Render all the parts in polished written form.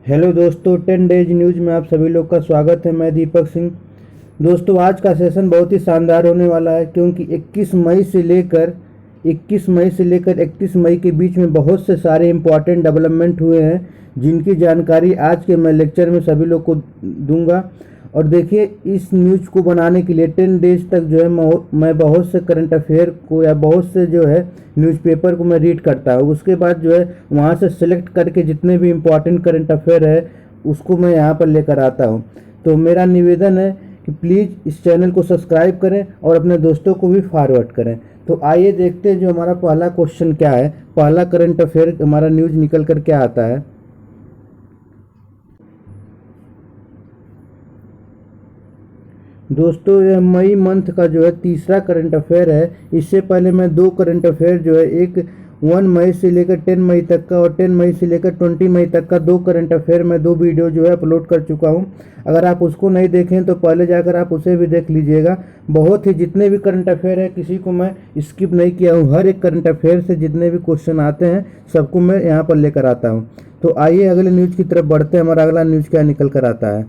Hello दोस्तों, 10 days news में आप सभी लोग का स्वागत है। मैं दीपक सिंह। दोस्तों, आज का सेशन बहुत ही शानदार होने वाला है क्योंकि 21 मई से लेकर 31 मई के बीच में बहुत से सारे इम्पॉर्टेंट डेवलपमेंट हुए हैं, जिनकी जानकारी आज के मैं लेक्चर में सभी लोग को दूंगा। और देखिए, इस न्यूज़ को बनाने के लिए 10 डेज तक जो है मैं बहुत से करंट अफेयर को या बहुत से जो है न्यूज़पेपर को मैं रीड करता हूँ। उसके बाद जो है वहाँ से सेलेक्ट करके जितने भी इम्पोर्टेंट करंट अफेयर है उसको मैं यहाँ पर लेकर आता हूँ। तो मेरा निवेदन है कि प्लीज़ इस चैनल को सब्सक्राइब करें और अपने दोस्तों को भी फॉरवर्ड करें। तो आइए देखते हैं जो हमारा पहला क्वेश्चन क्या है। पहला करंट अफेयर हमारा न्यूज़ निकल कर क्या आता है। दोस्तों, यह मई मंथ का जो है तीसरा करंट अफेयर है। इससे पहले मैं दो करंट अफेयर जो है, एक 1 मई से लेकर 10 मई तक का और 10 मई से लेकर 20 मई तक का दो करंट अफेयर मैं दो वीडियो जो है अपलोड कर चुका हूं। अगर आप उसको नहीं देखें तो पहले जाकर आप उसे भी देख लीजिएगा। बहुत ही जितने भी करंट अफेयर है किसी को मैं स्किप नहीं किया हूँ। हर एक करंट अफेयर से जितने भी क्वेश्चन आते हैं सबको मैं यहाँ पर लेकर आता हूँ। तो आइए अगले न्यूज़ की तरफ बढ़ते हैं। हमारा अगला न्यूज़ क्या निकल कर आता है।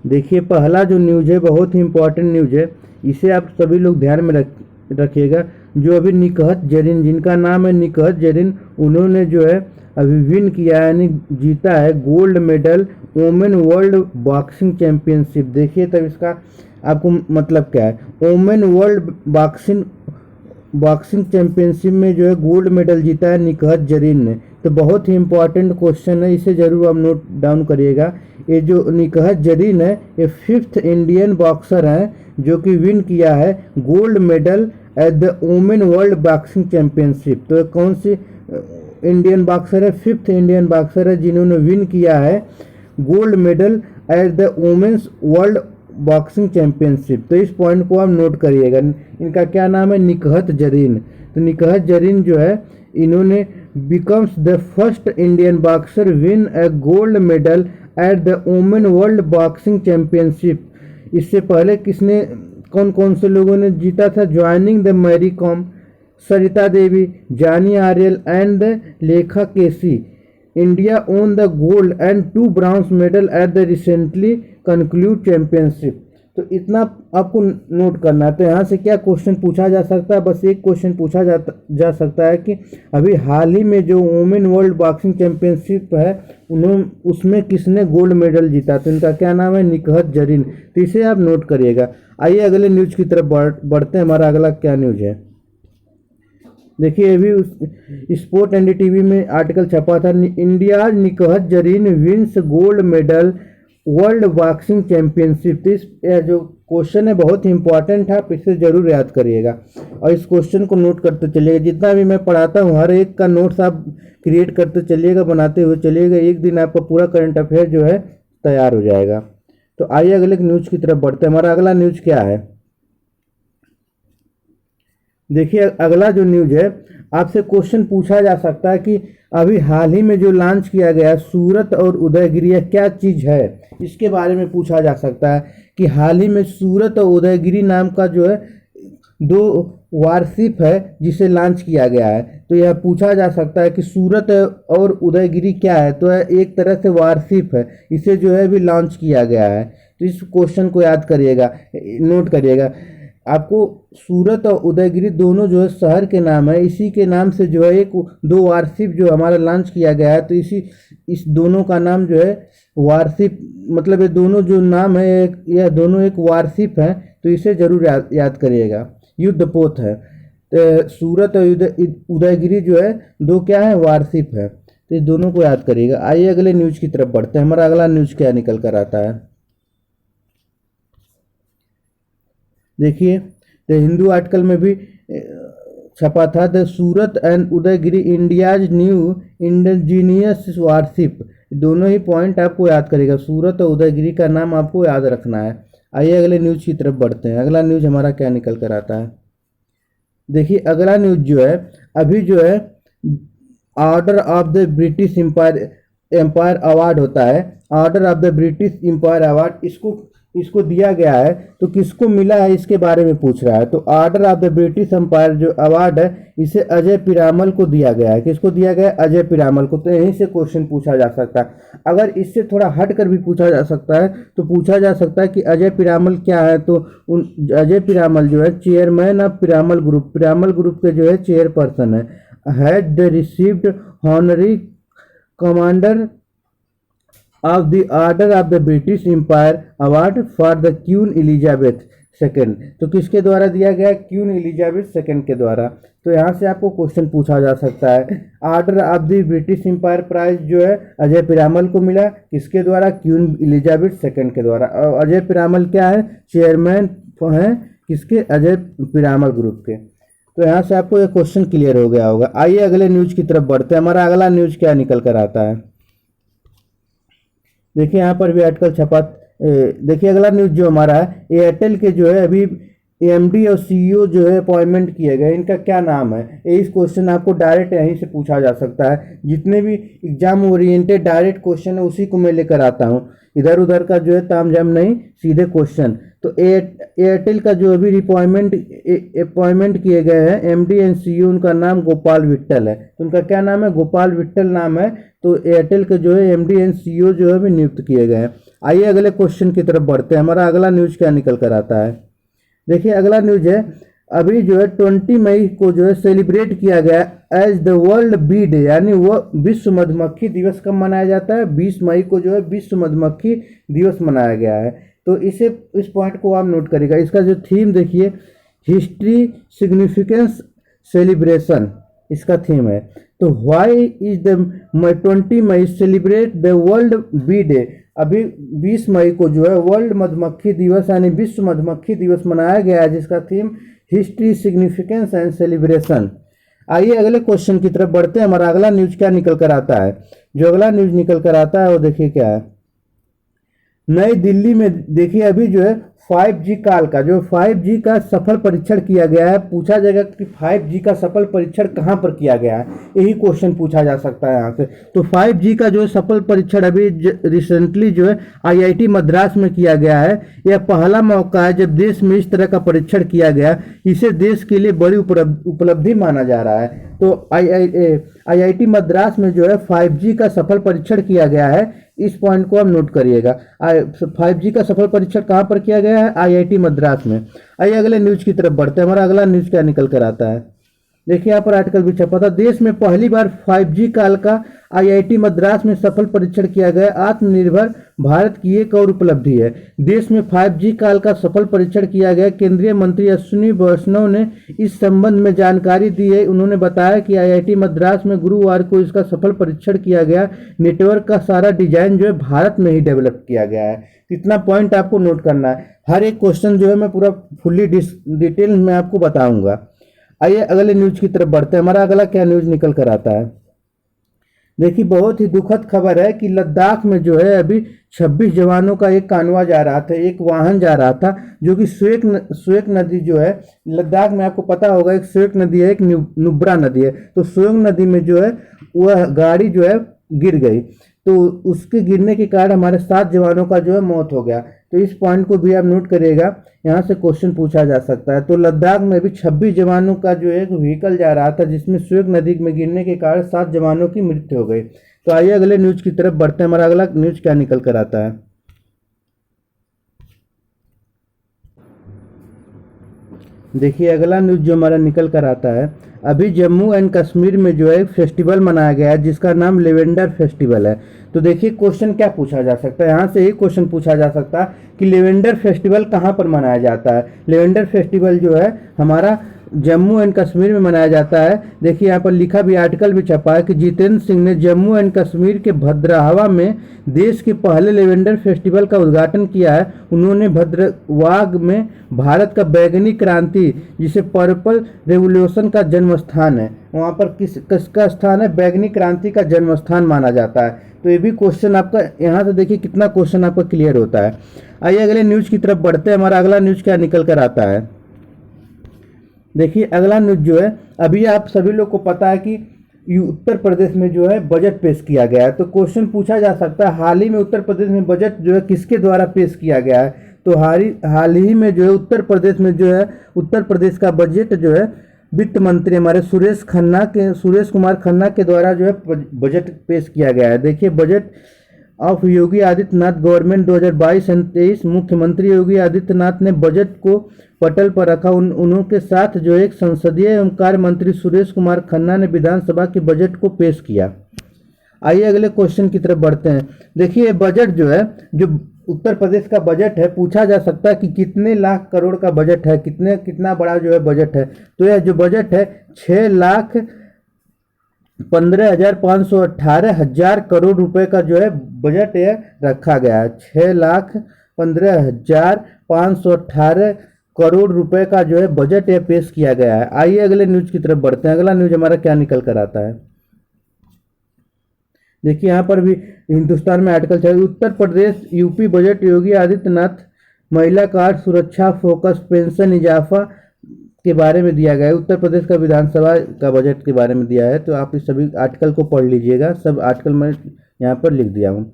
देखिए, पहला जो न्यूज़ है बहुत ही इम्पोर्टेंट न्यूज़ है। इसे आप सभी लोग ध्यान में रखिएगा। जो अभी निकहत जरीन, जिनका नाम है निकहत जरीन, उन्होंने जो है अभी विन किया है, यानी जीता है gold medal women world boxing championship. देखिए तब इसका आपको मतलब क्या है। वोमेन वर्ल्ड बॉक्सिंग चैंपियनशिप में जो है गोल्ड मेडल जीता है निकहत जरीन ने। तो बहुत ही इंपॉर्टेंट क्वेश्चन है, इसे जरूर आप नोट डाउन करिएगा। ये जो निकहत जरीन है ये 5th इंडियन बॉक्सर हैं जो कि विन किया है gold medal at the women world boxing championship. तो कौन सी इंडियन बॉक्सर है? 5th इंडियन बॉक्सर है जिन्होंने विन किया है gold medal at the women's world boxing championship. तो इस पॉइंट को आप नोट करिएगा। इनका क्या नाम है? निकहत जरीन। तो निकहत जरीन जो है इन्होंने becomes the first Indian boxer win A gold medal at the women world boxing championship. इससे पहले किसने, कौन कौन से लोगों ने जीता था? ज्वाइनिंग द मैरी कॉम, सरिता देवी, जानी आर्यल and the Lekha KC. India won the gold and 2 bronze medal at the recently concluded championship. तो इतना आपको नोट करना है। तो यहाँ से क्या क्वेश्चन पूछा जा सकता है? बस एक क्वेश्चन पूछा जा सकता है कि अभी हाल ही में जो वुमेन वर्ल्ड बॉक्सिंग चैंपियनशिप है उसमें किसने गोल्ड मेडल जीता? तो इनका क्या नाम है? निकहत जरीन। तो इसे आप नोट करिएगा। आइए अगले न्यूज़ की तरफ बढ़ते हैं। हमारा अगला क्या न्यूज़ है? देखिए, अभी स्पोर्ट एनडीटीवी में आर्टिकल छपा था, India Nikhat Zareen wins gold medal world boxing championship. तो इस जो क्वेश्चन है बहुत ही इंपॉर्टेंट है, आप इसे जरूर याद करिएगा और इस क्वेश्चन को नोट करते चलिएगा। जितना भी मैं पढ़ाता हूँ हर एक का नोट्स आप क्रिएट करते चलिएगा, बनाते हुए चलिएगा। एक दिन आपका पूरा करंट अफेयर जो है तैयार हो जाएगा। तो आइए अगले न्यूज़ की तरफ बढ़ते हैं। हमारा अगला न्यूज़ क्या है? देखिए, अगला जो न्यूज़ है, आपसे क्वेश्चन पूछा जा सकता है कि अभी हाल ही में जो लॉन्च किया गया सूरत और उदयगिरी क्या चीज़ है, इसके बारे में पूछा जा सकता है कि हाल ही में सूरत और उदयगिरी नाम का जो है 2 वारशिप है जिसे लॉन्च किया गया है। तो यह पूछा जा सकता है कि सूरत और उदयगिरी क्या है? तो यह एक तरह से वारशिप है, इसे जो है अभी लॉन्च किया गया है। तो इस क्वेश्चन को याद करिएगा, नोट करिएगा। आपको सूरत और उदयगिरी दोनों जो है शहर के नाम है, इसी के नाम से जो है एक 2 वारशिप जो हमारा लॉन्च किया गया है। तो इस दोनों का नाम जो है वारशिप, मतलब ये दोनों जो नाम है यह दोनों एक वारशिप है। तो इसे जरूर याद करिएगा। युद्ध पोत है। तो सूरत और उदयगिरी जो है 2 क्या है? वारशिप है। तो इस दोनों को याद करिएगा। आइए अगले न्यूज़ की तरफ बढ़ते हैं। हमारा अगला न्यूज़ क्या निकल कर आता है? देखिए, तो हिंदू आर्टिकल में भी छपा था, the Surat and Udaygiri India's new indigenous warship. दोनों ही पॉइंट आपको याद करेगा। सूरत और उदयगिरी का नाम आपको याद रखना है। आइए अगले न्यूज़ की तरफ बढ़ते हैं। अगला न्यूज़ हमारा क्या निकल कर आता है? देखिए, अगला न्यूज़ जो है अभी जो है order of the British Empire award होता है। Order of the British Empire award, इसको इसको दिया गया है तो किसको मिला है इसके बारे में पूछ रहा है। तो order of the British Empire जो अवार्ड है इसे अजय पीरामल को दिया गया है। किसको दिया गया है? अजय पीरामल को। तो यहीं से क्वेश्चन पूछा जा सकता है। अगर इससे थोड़ा हट कर भी पूछा जा सकता है तो पूछा जा सकता है कि अजय पीरामल क्या है। तो अजय पीरामल जो है चेयरमैन ऑफ पीरामल ग्रुप के जो है चेयरपर्सन है। Had the received honorary commander of the order of the British Empire award for the Queen Elizabeth second. तो किसके द्वारा दिया गया? क्वीन एलिजाबेथ सेकेंड के द्वारा। तो यहाँ से आपको क्वेश्चन पूछा जा सकता है। Order of the British Empire prize जो है अजय पीरामल को मिला, किसके द्वारा? क्वीन एलिजाबेथ सेकेंड के द्वारा। और अजय पीरामल क्या है? चेयरमैन हैं किसके? अजय पीरामल ग्रुप के। तो यहाँ से आपको ये क्वेश्चन क्लियर हो गया होगा। आइए अगले न्यूज की तरफ बढ़ते हैं। हमारा अगला न्यूज क्या निकल कर आता है, देखिए यहाँ पर भी आर्टिकल छपा। देखिए अगला न्यूज जो हमारा है, एयरटेल के जो है अभी एमडी और सीईओ जो है अपॉइंटमेंट किए गए, इनका क्या नाम है? इस क्वेश्चन आपको डायरेक्ट यहीं से पूछा जा सकता है। जितने भी एग्जाम ओरिएंटेड डायरेक्ट क्वेश्चन है उसी को मैं लेकर आता हूँ, इधर उधर का जो है तामझाम नहीं, सीधे क्वेश्चन। तो एयरटेल का जो अभी अपॉइंटमेंट किए गए हैं एमडी एंड सीईओ, उनका नाम गोपाल विट्ठल है। तो उनका क्या नाम है? गोपाल विट्ठल नाम है। तो एयरटेल के जो है एमडी एंड सीईओ जो है भी नियुक्त किए गए हैं। आइए अगले क्वेश्चन की तरफ बढ़ते हैं। हमारा अगला न्यूज क्या निकल कर आता है, देखिए अगला न्यूज है अभी जो है 20 मई को जो है सेलिब्रेट किया गया as the world bee day, यानी वो विश्व मधुमक्खी दिवस कब मनाया जाता है? 20 मई को जो है विश्व मधुमक्खी दिवस मनाया गया है। तो इस पॉइंट को आप नोट करिएगा। इसका जो थीम देखिए, हिस्ट्री सिग्निफिकेंस सेलिब्रेशन, इसका थीम है। तो व्हाई इज द 20 मई celebrate the world bee day, अभी 20 मई को जो है वर्ल्ड मधुमक्खी दिवस यानी विश्व मधुमक्खी दिवस मनाया गया है, जिसका theme history significance and celebration. आइए अगले क्वेश्चन की तरफ बढ़ते हैं। हमारा अगला न्यूज क्या निकल कर आता है, जो अगला न्यूज निकल कर आता है वो देखिए क्या है। नई दिल्ली में देखिए अभी जो है 5G काल का जो 5G का सफल परीक्षण किया गया है। पूछा जाएगा कि 5G का सफल परीक्षण कहाँ पर किया गया है, यही क्वेश्चन पूछा जा सकता है यहाँ से। तो 5G का जो सफल परीक्षण अभी रिसेंटली जो है IIT मद्रास में किया गया है। यह पहला मौका है जब देश में इस तरह का परीक्षण किया गया, इसे देश के लिए बड़ी उपलब्धि माना जा रहा है। तो IIT मद्रास में जो है 5G का सफल परीक्षण किया गया है, इस पॉइंट को आप नोट करिएगा। 5G का सफल परीक्षण कहाँ पर किया गया है? IIT मद्रास में। आइए अगले न्यूज की तरफ बढ़ते हैं। हमारा अगला न्यूज क्या निकल कर आता है, देखिए यहाँ पर आर्टिकल भी छपा था। देश में पहली बार 5G काल का IIT मद्रास में सफल परीक्षण किया गया। आत्मनिर्भर भारत की एक और उपलब्धि है। देश में 5G काल का सफल परीक्षण किया गया। केंद्रीय मंत्री अश्विनी वैष्णव ने इस संबंध में जानकारी दी है। उन्होंने बताया कि IIT मद्रास में गुरुवार को इसका सफल परीक्षण किया गया। नेटवर्क का सारा डिजाइन जो है भारत में ही डेवलप किया गया है। इतना पॉइंट आपको नोट करना है। हर एक क्वेश्चन जो है मैं पूरा फुल्ली डिटेल में आपको बताऊंगा। आइए अगले न्यूज की तरफ बढ़ते हैं। हमारा अगला क्या न्यूज निकल कर आता है, देखिए बहुत ही दुखद खबर है कि लद्दाख में जो है अभी 26 जवानों का एक कानवा जा रहा था, एक वाहन जा रहा था, जो कि स्वेक नदी जो है लद्दाख में, आपको पता होगा एक स्वेक नदी है, एक नुब्रा नदी है। तो स्वेक नदी में जो है वह गाड़ी जो है गिर गई, तो उसके गिरने के कारण हमारे 7 जवानों का जो है मौत हो गया। तो इस पॉइंट को भी आप नोट करिएगा, यहाँ से क्वेश्चन पूछा जा सकता है। तो लद्दाख में भी 26 जवानों का जो एक व्हीकल जा रहा था, जिसमें स्वेक नदी में गिरने के कारण 7 जवानों की मृत्यु हो गई। तो आइए अगले न्यूज की तरफ बढ़ते हैं। हमारा अगला न्यूज क्या निकल कर आता है, देखिए अगला न्यूज जो हमारा निकल कर आता है, अभी जम्मू एंड कश्मीर में जो है फेस्टिवल मनाया गया है, जिसका नाम लेवेंडर फेस्टिवल है। तो देखिए क्वेश्चन क्या पूछा जा सकता है, यहाँ से एक क्वेश्चन पूछा जा सकता है कि लेवेंडर फेस्टिवल कहाँ पर मनाया जाता है। लेवेंडर फेस्टिवल जो है हमारा जम्मू एंड कश्मीर में मनाया जाता है। देखिए यहाँ पर लिखा भी, आर्टिकल भी छपा है कि जितेंद्र सिंह ने जम्मू एंड कश्मीर के भद्रवाह में देश के पहले लेवेंडर फेस्टिवल का उद्घाटन किया है। उन्होंने भद्रवाह में भारत का बैगनी क्रांति, जिसे पर्पल रेवोल्यूशन का जन्म स्थान है, वहाँ पर किसका स्थान है? बैगनी क्रांति का जन्म स्थान माना जाता है। तो ये भी क्वेश्चन आपका यहाँ से देखिए कितना क्वेश्चन आपका क्लियर होता है। आइए अगले न्यूज की तरफ बढ़ते हैं। हमारा अगला न्यूज क्या निकल कर आता है, देखिए अगला न्यूज जो है, अभी आप सभी लोग को पता है कि उत्तर प्रदेश में जो है बजट पेश किया गया है। तो क्वेश्चन पूछा जा सकता है, हाल ही में उत्तर प्रदेश में बजट जो है किसके द्वारा पेश किया गया है? तो हाल ही में जो है उत्तर प्रदेश में जो है उत्तर प्रदेश का बजट जो है वित्त मंत्री हमारे सुरेश कुमार खन्ना के द्वारा जो है बजट पेश किया गया है। देखिए budget of Yogi Adityanath government 2022-23। मुख्यमंत्री योगी आदित्यनाथ ने बजट को पटल पर रखा। उनके साथ जो एक संसदीय एवं कार्य मंत्री सुरेश कुमार खन्ना ने विधानसभा के बजट को पेश किया। आइए अगले क्वेश्चन की तरफ बढ़ते हैं। देखिए बजट जो है, जो उत्तर प्रदेश का बजट है, पूछा जा सकता है कि कितने लाख करोड़ का बजट है, कितना बड़ा जो है बजट है। तो यह जो बजट है 6,15,518 करोड़ रुपए का जो है बजट है रखा गया है। 6,15,518 करोड़ रुपए का जो है बजट है पेश किया गया है। आइए अगले न्यूज की तरफ बढ़ते हैं। अगला न्यूज हमारा क्या निकल कर आता है, देखिए यहाँ पर भी हिंदुस्तान में आर्टिकल चाहिए। उत्तर प्रदेश यूपी बजट योगी आदित्यनाथ महिला कार्ड सुरक्षा फोकस पेंशन इजाफा के बारे में दिया गया है। उत्तर प्रदेश का विधानसभा का बजट के बारे में दिया है। तो आप इस सभी आर्टिकल को पढ़ लीजिएगा, सब आर्टिकल मैं यहाँ पर लिख दिया हूँ।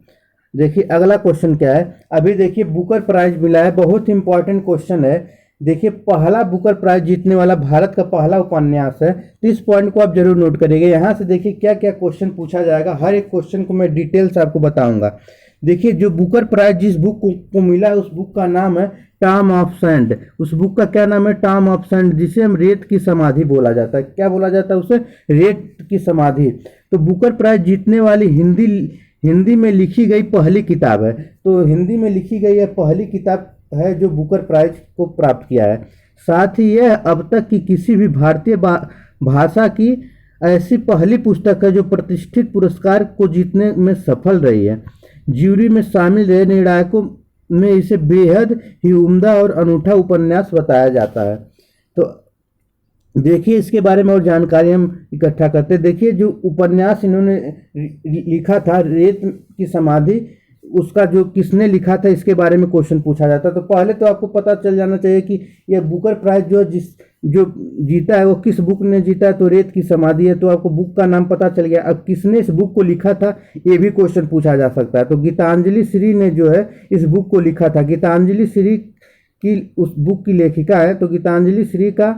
देखिए अगला क्वेश्चन क्या है, अभी देखिए बुकर प्राइज मिला है, बहुत ही इंपॉर्टेंट क्वेश्चन है। देखिए पहला बुकर प्राइज जीतने वाला भारत का पहला उपन्यास है। तो इस पॉइंट को आप जरूर नोट करिएगा। यहाँ से देखिए क्या क्या क्वेश्चन पूछा जाएगा, हर एक क्वेश्चन को मैं डिटेल से आपको बताऊंगा। देखिए जो बुकर प्राइज जिस बुक को मिला है उस बुक का नाम है टॉम ऑफ सैंड। उस बुक का क्या नाम है, टॉम ऑफ सैंड, जिसे हम रेत की समाधि बोला जाता है। क्या बोला जाता है उसे, रेत की समाधि। तो बुकर प्राइज जीतने वाली हिंदी में लिखी गई पहली किताब है। तो हिंदी में लिखी गई यह पहली किताब है जो बुकर प्राइज को प्राप्त किया है। साथ ही यह अब तक की किसी भी भारतीय भाषा की ऐसी पहली पुस्तक है जो प्रतिष्ठित पुरस्कार को जीतने में सफल रही है। ज्यूरी में शामिल रहे निर्णायकों में इसे बेहद ही उम्दा और अनूठा उपन्यास बताया जाता है। तो देखिए इसके बारे में और जानकारी हम इकट्ठा करते हैं। देखिए जो उपन्यास इन्होंने लिखा था रेत की समाधि, उसका जो किसने लिखा था इसके बारे में क्वेश्चन पूछा जाता है। तो पहले तो आपको पता चल जाना चाहिए कि यह बुकर प्राइज जो जीता है वो किस बुक ने जीता है। तो रेत की समाधि है, तो आपको बुक का नाम पता चल गया। अब किसने इस बुक को लिखा था ये भी क्वेश्चन पूछा जा सकता है। तो गीतांजलि श्री ने जो है इस बुक को लिखा था। गीतांजलि श्री की उस बुक की लेखिका है। तो गीतांजलि श्री का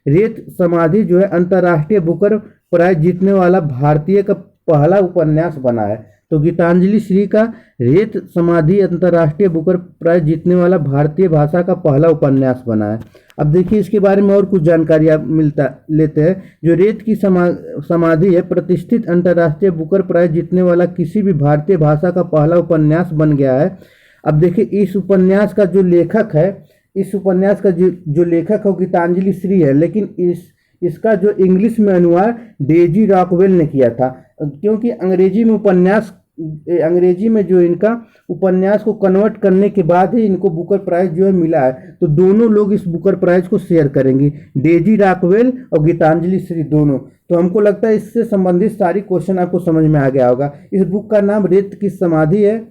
रेत समाधि जो है अंतर्राष्ट्रीय बुकर प्राइज जीतने वाला भारतीय का पहला उपन्यास बना है। तो गीतांजलि श्री का रेत समाधि अंतर्राष्ट्रीय बुकर प्राइज जीतने वाला भारतीय भाषा का पहला उपन्यास बना है। अब देखिए इसके बारे में और कुछ जानकारी आप लेते हैं। जो रेत की समाधि है प्रतिष्ठित अंतर्राष्ट्रीय बुकर प्राइज जीतने वाला किसी भी भारतीय भाषा का पहला उपन्यास बन गया है। अब देखिए इस उपन्यास का जो लेखक है, इस उपन्यास का जो लेखक है वो गीतांजलि श्री है, लेकिन इसका जो इंग्लिश में अनुवाद डेजी रॉकवेल ने किया था। क्योंकि अंग्रेजी में जो इनका उपन्यास को कन्वर्ट करने के बाद ही इनको बुकर प्राइज जो है मिला है। तो दोनों लोग इस बुकर प्राइज को शेयर करेंगे, डेजी रॉकवेल और गीतांजलि श्री दोनों। तो हमको लगता है इससे संबंधित सारी क्वेश्चन आपको समझ में आ गया होगा। इस बुक का नाम रेत की समाधि है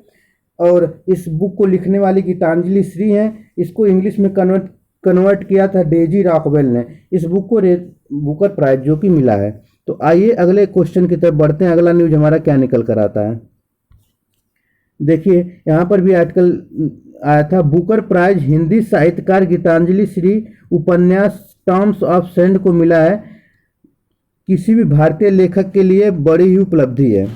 और इस बुक को लिखने वाली गीतांजलि श्री हैं। इसको इंग्लिश में कन्वर्ट किया था डेजी रॉकवेल ने। इस बुक को बुकर प्राइज जो कि मिला है। तो आइए अगले क्वेश्चन की तरफ बढ़ते हैं। अगला न्यूज हमारा क्या निकल कर आता है, देखिए यहाँ पर भी आर्टिकल आया था। बुकर प्राइज हिंदी साहित्यकार गीतांजलि श्री उपन्यास टॉम्स ऑफ सैंड को मिला है। किसी भी भारतीय लेखक के लिए बड़ी ही उपलब्धि है।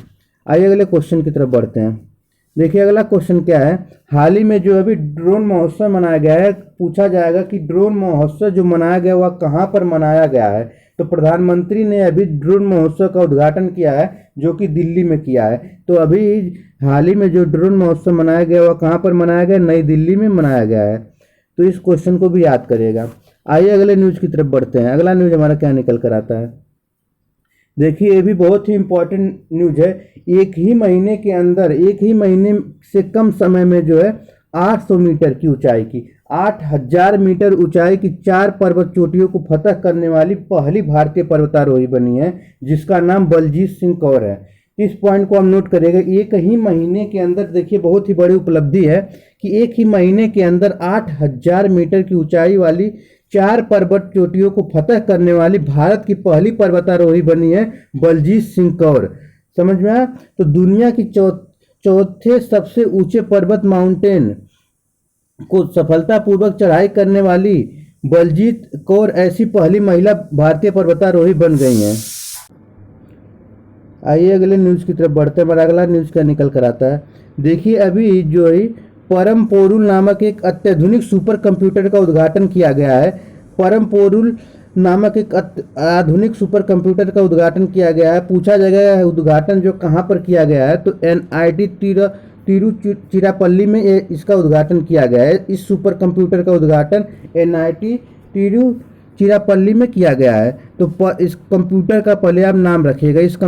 आइए अगले क्वेश्चन की तरफ बढ़ते हैं। देखिए अगला क्वेश्चन क्या है, हाल ही में जो अभी ड्रोन महोत्सव मनाया गया है। पूछा जाएगा कि ड्रोन महोत्सव जो मनाया गया वह कहाँ पर मनाया गया है। तो प्रधानमंत्री ने अभी ड्रोन महोत्सव का उद्घाटन किया है जो कि दिल्ली में किया है। तो अभी हाल ही में जो ड्रोन महोत्सव मनाया गया वह कहाँ पर मनाया गया, नई दिल्ली में मनाया गया है। तो इस क्वेश्चन को भी याद करिएगा। आइए अगले न्यूज की तरफ बढ़ते हैं। अगला न्यूज हमारा क्या निकल कर आता है, देखिए ये भी बहुत ही इंपॉर्टेंट न्यूज है। एक ही महीने से कम समय में जो है 800 मीटर की ऊंचाई की 8000 मीटर ऊंचाई की 4 पर्वत चोटियों को फतह करने वाली पहली भारतीय पर्वतारोही बनी है, जिसका नाम बलजीत सिंह कौर है। इस पॉइंट को हम नोट करेंगे। एक ही महीने के अंदर, देखिए बहुत ही बड़ी उपलब्धि है कि एक ही महीने के अंदर 8000 मीटर की ऊंचाई वाली 4 पर्वत चोटियों को फतह करने वाली भारत की पहली पर्वतारोही बनी है बलजीत सिंह कौर। समझ में आया। तो दुनिया की चौथे सबसे ऊंचे पर्वत को सफलतापूर्वक चढ़ाई करने वाली बलजीत कौर ऐसी पहली महिला भारतीय पर्वतारोही बन गई हैं। आइए अगले न्यूज़ की तरफ बढ़ते हैं। हमारा अगला न्यूज़ क्या निकल कर आता है, देखिए अभी जो है परम पोरुल नामक एक अत्याधुनिक सुपर कंप्यूटर का उद्घाटन किया गया है। परम पोरुल नामक एक आधुनिक सुपर कंप्यूटर का उद्घाटन किया गया है। पूछा गया है उद्घाटन जो कहाँ पर किया गया है, तो NIT तिरुचिरापल्ली में इसका उद्घाटन किया गया है। इस सुपर कंप्यूटर का उद्घाटन NIT तिरुचिरापल्ली में किया गया है। तो इस कंप्यूटर का पहले आप नाम रखिएगा। इस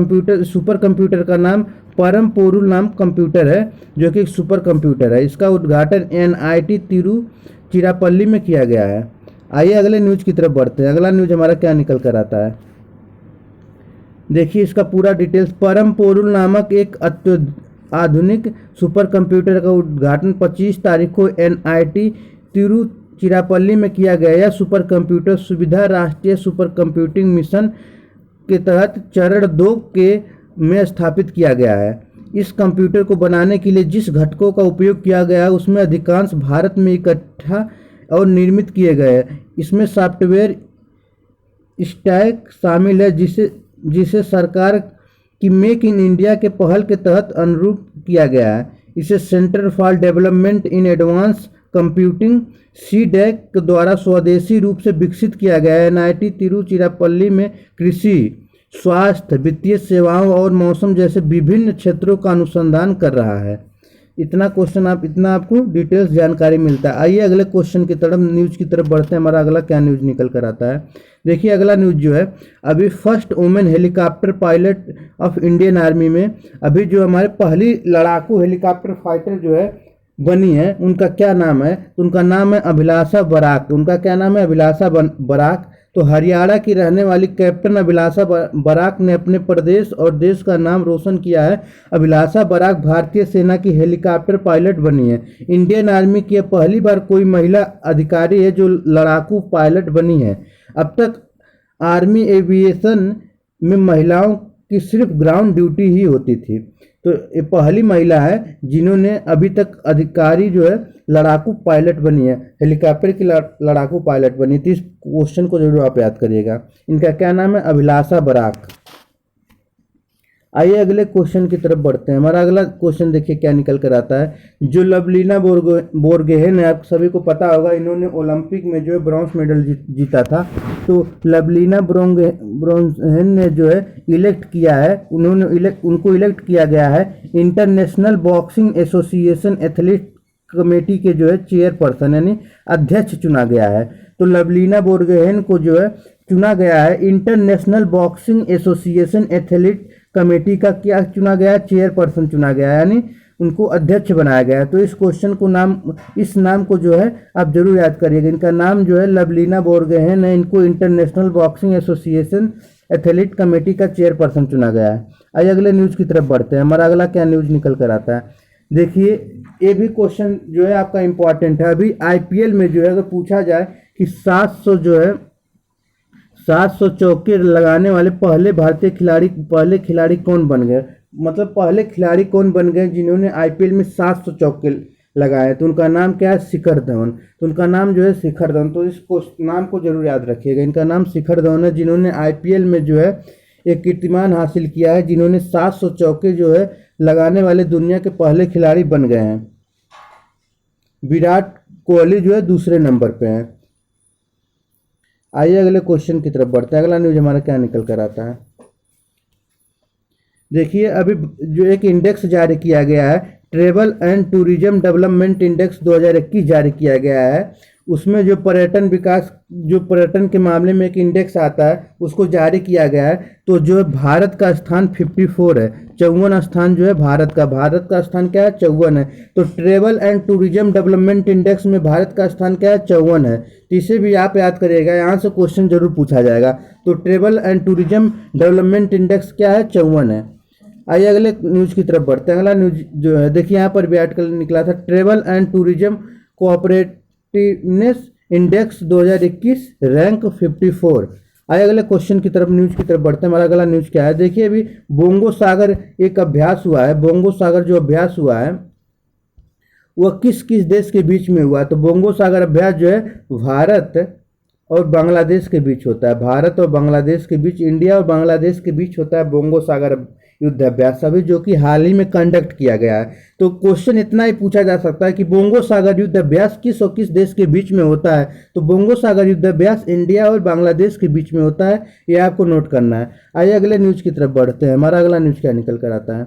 सुपर कंप्यूटर का नाम परम पोरुल नाम कंप्यूटर है, जो कि एक सुपर कंप्यूटर है। इसका उद्घाटन NIT तिरुचिरापल्ली में किया गया है। आइए अगले न्यूज़ की तरफ बढ़ते हैं। अगला न्यूज़ हमारा क्या निकल कर आता है, देखिए इसका पूरा डिटेल्स। परम पोरुल नामक एक आधुनिक सुपर कंप्यूटर का उद्घाटन 25 तारीख को NIT तिरुचिरापल्ली में किया गया। यह सुपर कंप्यूटर सुविधा राष्ट्रीय सुपर कंप्यूटिंग मिशन के तहत चरण 2 में स्थापित किया गया है। इस कंप्यूटर को बनाने के लिए जिस घटकों का उपयोग किया गया है उसमें अधिकांश भारत में इकट्ठा और निर्मित किए गए हैं। इसमें सॉफ्टवेयर स्टैक शामिल है जिसे सरकार की मेक इन इंडिया के पहल के तहत अनुरूप किया गया है। इसे centre for development in advance computing CDAC द्वारा स्वदेशी रूप से विकसित किया गया है। NIT तिरुचिरापल्ली में कृषि, स्वास्थ्य, वित्तीय सेवाओं और मौसम जैसे विभिन्न क्षेत्रों का अनुसंधान कर रहा है। इतना आपको डिटेल्स जानकारी मिलता है। आइए अगले क्वेश्चन की तरफ न्यूज़ की तरफ बढ़ते हैं। हमारा अगला क्या न्यूज़ निकल कर आता है, देखिए अगला न्यूज़ जो है अभी first women helicopter pilot of Indian army में अभी जो हमारे पहली लड़ाकू हेलीकॉप्टर फाइटर जो है बनी है, उनका क्या नाम है, तो उनका नाम है अभिलाषा बराक। उनका क्या नाम है, अभिलाषा बराक। तो हरियाणा की रहने वाली कैप्टन अभिलाषा बराक ने अपने प्रदेश और देश का नाम रोशन किया है। अभिलाषा बराक भारतीय सेना की हेलीकॉप्टर पायलट बनी है। इंडियन आर्मी की पहली बार कोई महिला अधिकारी है जो लड़ाकू पायलट बनी है। अब तक आर्मी एविएशन में महिलाओं की सिर्फ ग्राउंड ड्यूटी ही होती थी। तो ये पहली महिला है जिन्होंने अभी तक अधिकारी जो है लड़ाकू पायलट बनी है, हेलीकॉप्टर की लड़ाकू पायलट बनी थी। इस क्वेश्चन को जरूर आप याद करिएगा। इनका क्या नाम है, अभिलाषा बराक। आइए अगले क्वेश्चन की तरफ बढ़ते हैं। हमारा अगला क्वेश्चन देखिए क्या निकल कर आता है, जो लवलीना बोरगोहेन है, आप सभी को पता होगा, इन्होंने ओलंपिक में जो है ब्रॉन्ज मेडल जीता था। तो लवलीना बोरगोहेन ने जो है इलेक्ट किया है, उनको इलेक्ट किया गया है international boxing association athlete committee के जो है चेयरपर्सन यानी अध्यक्ष चुना गया है। तो लवलीना बोरगोहेन को जो है चुना गया है international boxing association athlete committee का क्या चुना गया, चेयरपर्सन चुना गया है, यानी उनको अध्यक्ष बनाया गया है। तो इस नाम को जो है आप जरूर याद करिएगा। इनका नाम जो है लवलीना बोरगोहेन है। इनको international boxing association athlete committee का चेयरपर्सन चुना गया है। आइए अगले न्यूज़ की तरफ बढ़ते हैं। हमारा अगला क्या न्यूज़ निकल कर आता है, देखिए ये भी क्वेश्चन जो है आपका इम्पॉर्टेंट है। अभी IPL में जो है अगर पूछा जाए कि 700 चौके लगाने वाले पहले खिलाड़ी कौन बन गए, मतलब पहले खिलाड़ी कौन बन गए जिन्होंने IPL में 700 चौके लगाए, तो उनका नाम क्या है, शिखर धवन। तो उनका नाम जो है शिखर धवन। तो इस नाम को जरूर याद रखिएगा। इनका नाम शिखर धवन है, जिन्होंने IPL में जो है एक कीर्तिमान हासिल किया है, जिन्होंने 700 चौके जो है लगाने वाले दुनिया के पहले खिलाड़ी बन गए हैं। विराट कोहली जो है दूसरे नंबर पे हैं। आइए अगले क्वेश्चन की तरफ बढ़ते हैं। अगला न्यूज हमारा क्या निकल कर आता है, देखिए अभी जो एक इंडेक्स जारी किया गया है, travel and tourism development index 2021 जारी किया गया है। उसमें जो पर्यटन के मामले में एक इंडेक्स आता है उसको जारी किया गया है। तो जो भारत का स्थान 54 है, 54 स्थान जो है भारत का स्थान क्या है, 54 है। तो travel and tourism development index में भारत का स्थान क्या है, 54 है। तो इसे भी आप याद करिएगा, यहाँ से क्वेश्चन जरूर पूछा जाएगा। तो travel and tourism development index क्या है, 54 है। आइए अगले न्यूज की तरफ बढ़ते हैं। अगला न्यूज जो है देखिए यहाँ पर भी आर्टिकल निकला था, travel and tourism cooperativeness index 2021 rank 54। आइए अगले क्वेश्चन की तरफ न्यूज की तरफ बढ़ते हैं। हमारा अगला न्यूज क्या है, देखिए अभी बोंगो सागर एक अभ्यास हुआ है। बोंगो सागर जो अभ्यास हुआ है वह किस किस देश के बीच में हुआ? तो बोंगो सागर अभ्यास जो है भारत और बांग्लादेश के बीच होता है। भारत और बांग्लादेश के बीच, इंडिया और बांग्लादेश के बीच होता है बोंगो सागर युद्ध अभ्यास, अभी जो कि हाल ही में कंडक्ट किया गया है। तो क्वेश्चन इतना ही पूछा जा सकता है कि बोंगो सागर युद्ध अभ्यास किस और किस देश के बीच में होता है? तो बोंगो सागर युद्ध अभ्यास इंडिया और बांग्लादेश के बीच में होता है, ये आपको नोट करना है। आइए अगले न्यूज की तरफ बढ़ते हैं। हमारा अगला न्यूज क्या निकल कर आता है?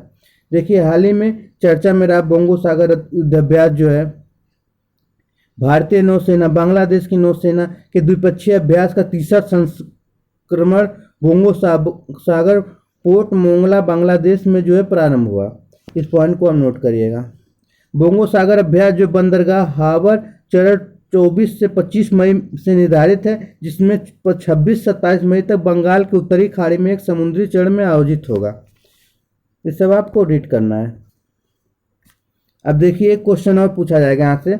देखिए, हाल ही में चर्चा में रहा बोंगो सागर युद्ध अभ्यास जो है भारतीय नौसेना बांग्लादेश की नौसेना के द्विपक्षीय अभ्यास का तीसरा संस्करण बोंगो सागर पोर्ट मोंगला बांग्लादेश में जो है प्रारंभ हुआ। इस पॉइंट को हम नोट करिएगा। बोंगो सागर अभ्यास जो बंदरगाह हावर चरण 24 से 25 मई से निर्धारित है, जिसमें 26-27 मई तक बंगाल के उत्तरी खाड़ी में एक समुद्री चरण में आयोजित होगा। इस सब आपको रीड करना है। अब देखिए, एक क्वेश्चन और पूछा जाएगा यहाँ से।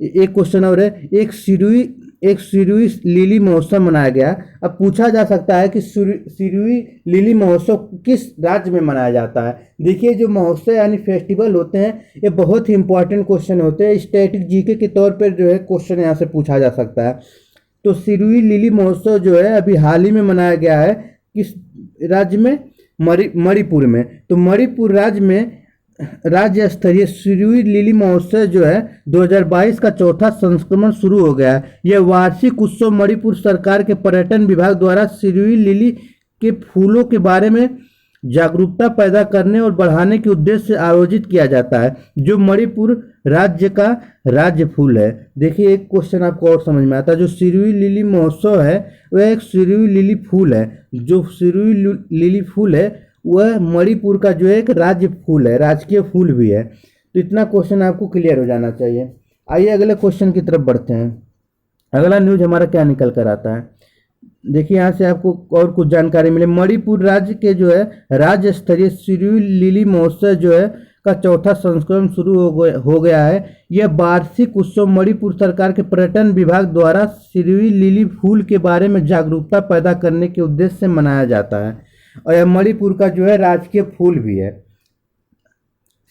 एक क्वेश्चन और है, एक सिरुई लिली महोत्सव मनाया गया। अब पूछा जा सकता है कि सिरुई लिली महोत्सव किस राज्य में मनाया जाता है? देखिए, जो महोत्सव यानी फेस्टिवल होते हैं, ये बहुत ही इंपॉर्टेंट क्वेश्चन होते हैं। स्टैटिक जीके के तौर पर जो है क्वेश्चन यहाँ से पूछा जा सकता है। तो सिरुई लिली महोत्सव जो है अभी हाल ही में मनाया गया है, किस राज्य में? मणिपुर में। तो मणिपुर राज्य में राज्य स्तरीय सिरुई लिली महोत्सव जो है 2022 का चौथा संस्करण शुरू हो गया है। यह वार्षिक उत्सव मणिपुर सरकार के पर्यटन विभाग द्वारा सिरुई लिली के फूलों के बारे में जागरूकता पैदा करने और बढ़ाने के उद्देश्य से आयोजित किया जाता है, जो मणिपुर राज्य का राज्य फूल है। देखिए, एक क्वेश्चन आपको और समझ में आता है। जो सिरुई लिली महोत्सव है वह एक सिरुई लिली फूल है। जो सिरुई लिली फूल है वह मणिपुर का जो एक राज्य फूल है, राजकीय फूल भी है। तो इतना क्वेश्चन आपको क्लियर हो जाना चाहिए। आइए अगले क्वेश्चन की तरफ बढ़ते हैं। अगला न्यूज हमारा क्या निकल कर आता है? देखिए, यहाँ से आपको और कुछ जानकारी मिले। मणिपुर राज्य के जो है राज्य स्तरीय सिरुई लिली महोत्सव जो है का चौथा संस्करण शुरू हो गया है। यह वार्षिक उत्सव मणिपुर सरकार के पर्यटन विभाग द्वारा सिरुई लिली फूल के बारे में जागरूकता पैदा करने के उद्देश्य से मनाया जाता है, और यह मणिपुर का जो है राजकीय फूल भी है।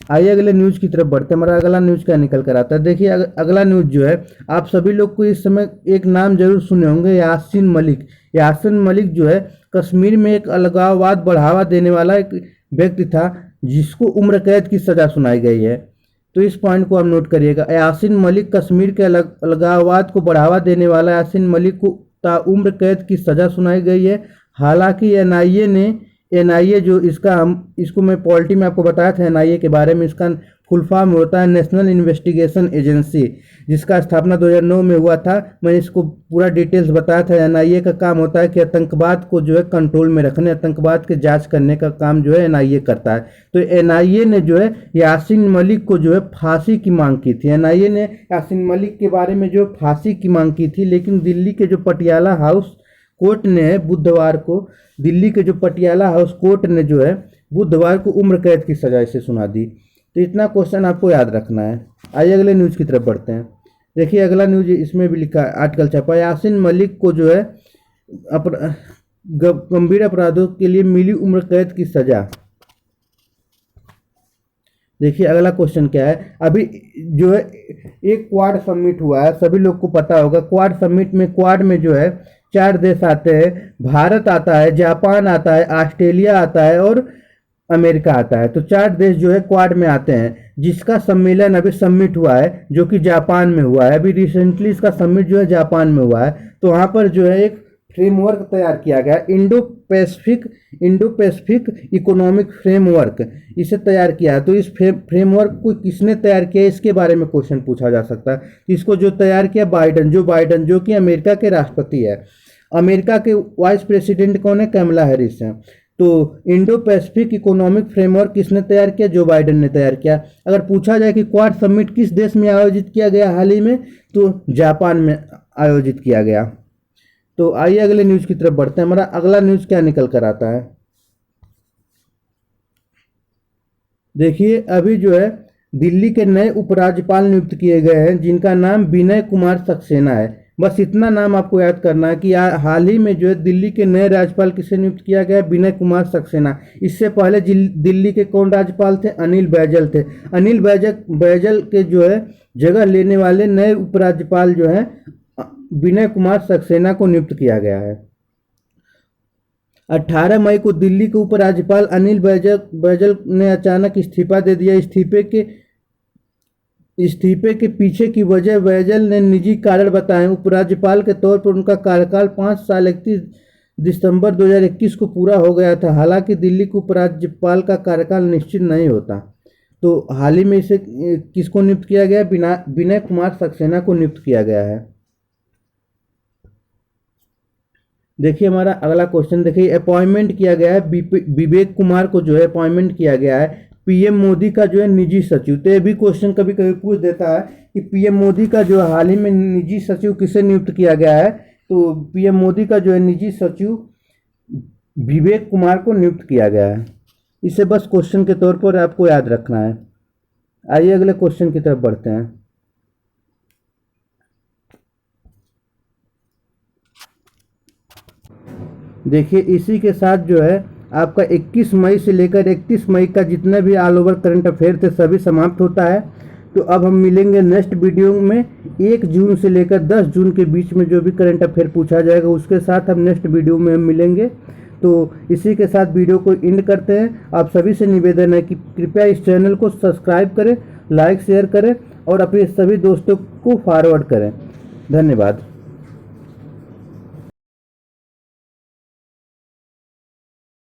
आइए अगले न्यूज की तरफ बढ़ते हैं। हमारा अगला न्यूज क्या निकल कर आता है? देखिए, अगला न्यूज जो है, आप सभी लोग को इस समय एक नाम जरूर सुने होंगे, यासीन मलिक। यासीन मलिक जो है कश्मीर में एक अलगाववाद बढ़ावा देने वाला एक व्यक्ति था, जिसको उम्र कैद की सजा सुनाई गई है। तो इस पॉइंट को आप नोट करिएगा। यासीन मलिक कश्मीर के अलगाववाद को बढ़ावा देने वाला यासीन मलिक को ताउम्र कैद की सजा सुनाई गई है। हालांकि एनआईए जो इसको मैं पॉलिटी में आपको बताया था एनआईए के बारे में, इसका फुल फॉर्म होता है नेशनल इन्वेस्टिगेशन एजेंसी, जिसका स्थापना 2009 में हुआ था। मैंने इसको पूरा डिटेल्स बताया था। एनआईए का काम होता है कि आतंकवाद को जो है कंट्रोल में रखने, आतंकवाद के जांच करने का काम जो है एनआईए करता है। तो एनआईए ने जो है यासीन मलिक को जो है फांसी की मांग की थी। एनआईए ने यासीन मलिक के बारे में जो फांसी की मांग की थी, लेकिन दिल्ली के जो पटियाला हाउस कोर्ट ने बुधवार को दिल्ली के जो पटियाला हाउस कोर्ट ने जो है बुधवार को उम्र कैद की सजा इसे सुना दी। तो इतना क्वेश्चन आपको याद रखना है। आइए अगले न्यूज की तरफ बढ़ते हैं। देखिए, अगला न्यूज इसमें भी लिखा आर्टिकल छपा, यासीन मलिक को जो है गंभीर अपराधों के लिए मिली उम्र कैद की सजा। देखिए, अगला क्वेश्चन क्या है? अभी जो है एक क्वाड समिट हुआ है, सभी लोग को पता होगा। क्वाड समिट में क्वाड में जो है 4 देश आते हैं। भारत आता है, जापान आता है, ऑस्ट्रेलिया आता है और अमेरिका आता है। तो 4 देश जो है क्वाड में आते हैं, जिसका सम्मेलन अभी समिट हुआ है जो कि जापान में हुआ है। अभी रिसेंटली इसका समिट जो है जापान में हुआ है। तो वहाँ पर जो है एक फ्रेमवर्क तैयार किया गया, इंडो पैसिफिक इकोनॉमिक फ्रेमवर्क, इसे तैयार किया है। तो इस फ्रेमवर्क को किसने तैयार किया, इसके बारे में क्वेश्चन पूछा जा सकता है। इसको जो तैयार किया बाइडन जो कि अमेरिका के राष्ट्रपति है। अमेरिका के वाइस प्रेसिडेंट कौन है? कमला हैरिस है। तो इंडो पैसिफिक इकोनॉमिक फ्रेमवर्क किसने तैयार किया? जो बाइडन ने तैयार किया। अगर पूछा जाए कि क्वाड समिट किस देश में आयोजित किया गया हाल ही में, तो जापान में आयोजित किया गया। तो आइए अगले न्यूज की तरफ बढ़ते हैं। हमारा अगला न्यूज क्या निकल कर आता है? देखिए, अभी जो है दिल्ली के नए उपराज्यपाल नियुक्त किए गए हैं, जिनका नाम विनय कुमार सक्सेना है। बस इतना नाम आपको याद करना है कि हाल ही में जो है दिल्ली के नए राज्यपाल किसे नियुक्त किया गया है, विनय कुमार सक्सेना। इससे पहले दिल्ली के कौन राज्यपाल थे, अनिल बैजल थे। अनिल बैजल के जो है जगह लेने वाले नए उपराज्यपाल जो है विनय कुमार सक्सेना को नियुक्त किया गया है। 18 मई को दिल्ली के उपराज्यपाल अनिल बैजल ने अचानक इस्तीफा दे दिया। इस्तीफे के पीछे की वजह बैजल ने निजी कारण बताए। उपराज्यपाल के तौर पर उनका कार्यकाल 5 साल 31 दिसंबर 2021 को पूरा हो गया था। हालांकि दिल्ली के उपराज्यपाल का कार्यकाल निश्चित नहीं होता। तो हाल ही में इसे किसको नियुक्त किया गया, विनय कुमार सक्सेना को नियुक्त किया गया है। देखिए हमारा अगला क्वेश्चन देखिए, अपॉइंटमेंट किया गया है विवेक कुमार को जो है अपॉइंटमेंट किया गया है पीएम मोदी का जो है निजी सचिव। तो ये भी क्वेश्चन कभी कभी पूछ देता है कि पीएम मोदी का जो हाल ही में निजी सचिव किसे नियुक्त किया गया है। तो पीएम मोदी का जो है निजी सचिव विवेक कुमार को नियुक्त किया गया है। इसे बस क्वेश्चन के तौर पर आपको याद रखना है। आइए अगले क्वेश्चन की तरफ बढ़ते हैं। देखिए इसी के साथ जो है आपका 21 मई से लेकर 31 मई का जितना भी ऑल ओवर करंट अफेयर थे सभी समाप्त होता है। तो अब हम मिलेंगे नेक्स्ट वीडियो में 1 जून से लेकर 10 जून के बीच में जो भी करंट अफेयर पूछा जाएगा उसके साथ हम नेक्स्ट वीडियो में हम मिलेंगे। तो इसी के साथ वीडियो को एंड करते हैं। आप सभी से निवेदन है कि कृपया इस चैनल को सब्सक्राइब करें, लाइक शेयर करें और अपने सभी दोस्तों को फॉरवर्ड करें। धन्यवाद।